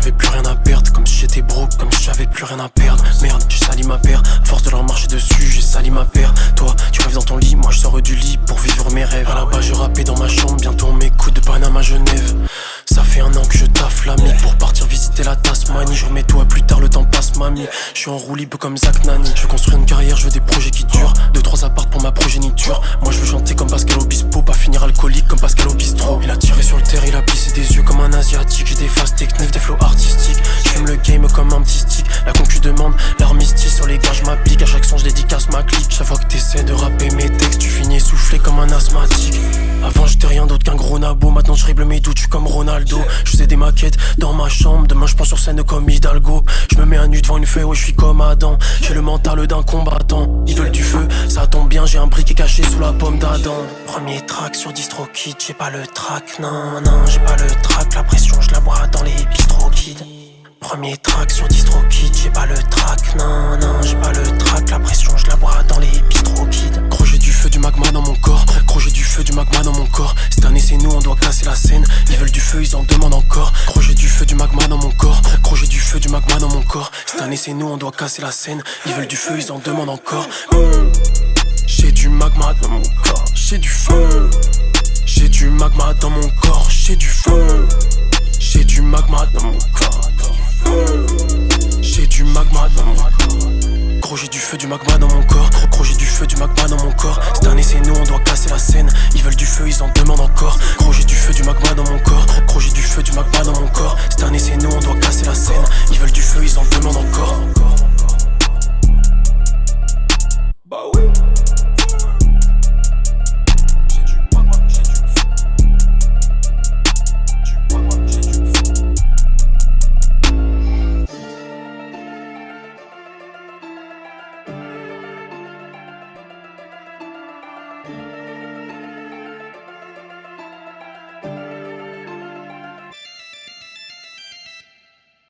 j'avais plus rien à perdre. Comme si j'étais broke, comme si j'avais plus rien à perdre. Merde, j'ai sali ma paire, à force de leur marcher dessus, j'ai sali ma paire. Toi, tu rêves dans ton lit, moi je sors du lit pour vivre mes rêves. À la base je rappais dans ma chambre, bientôt on m'écoute de Panama à Genève. Ça fait un an que je taffe la mie pour partir visiter la Tasmanie. Je remets tout à plus tard, le temps passe mamie. Je suis en roue libre comme Zach Nani. Je veux construire une carrière, je veux des projets qui durent. 2-3 apparts pour ma progéniture. Moi je veux chanter comme Pascal Obispo, pas finir alcoolique comme Pascal Obistro. Il a tiré sur le terre, il a plissé des yeux comme un asiatique. J'ai des phases techniques, des flows artistiques. J'fume le game comme un petit stick. La concu demande l'armistice, sur les gars je m'applique. À chaque son je dédicace ma clique. Chaque fois que t'essaies de rapper mes textes, tu finis essoufflé comme un asthmatique. Avant j'étais rien d'autre qu'un gros nabo, maintenant je règle mes doutes, je suis comme Ronaldo. Je faisais des maquettes dans ma chambre, demain je pense sur scène comme Hidalgo. Je me mets à nu devant une feuille, ouais je suis comme Adam. J'ai le mental d'un combattant, ils veulent du feu, ça tombe bien, j'ai un briquet caché sous la pomme d'Adam. Premier track sur DistroKid, j'ai pas le track, non, non, j'ai pas le track. La pression je la bois dans les bistrots kids. Premier track sur DistroKid, j'ai pas le track, non, non, j'ai pas le track. La pression je la bois dans les bistrots kids. Gros j'ai du feu, du magma dans mon corps. Gros j'ai du feu, du magma dans mon corps. Cette année c'est nous, on doit casser la scène. Ils veulent du feu, ils en demandent encore. Gros j'ai du feu, du magma dans mon corps. Gros j'ai du feu, du magma dans mon corps. Cette année c'est nous, on doit casser la scène. Ils veulent du feu, ils en demandent encore. J'ai du magma dans mon corps, j'ai du feu. J'ai du magma dans mon corps, j'ai du feu. J'ai du magma dans mon corps. J'ai du magma dans mon corps. Gros j'ai du feu, du magma dans mon corps. Gros j'ai du feu, du magma dans mon corps. Cette année c'est nous, on doit casser la scène. Ils veulent du feu, ils en demandent encore. Gros j'ai du feu, du magma dans mon corps. Gros j'ai du feu, du magma dans mon corps. Cette année c'est nous, on doit casser la scène.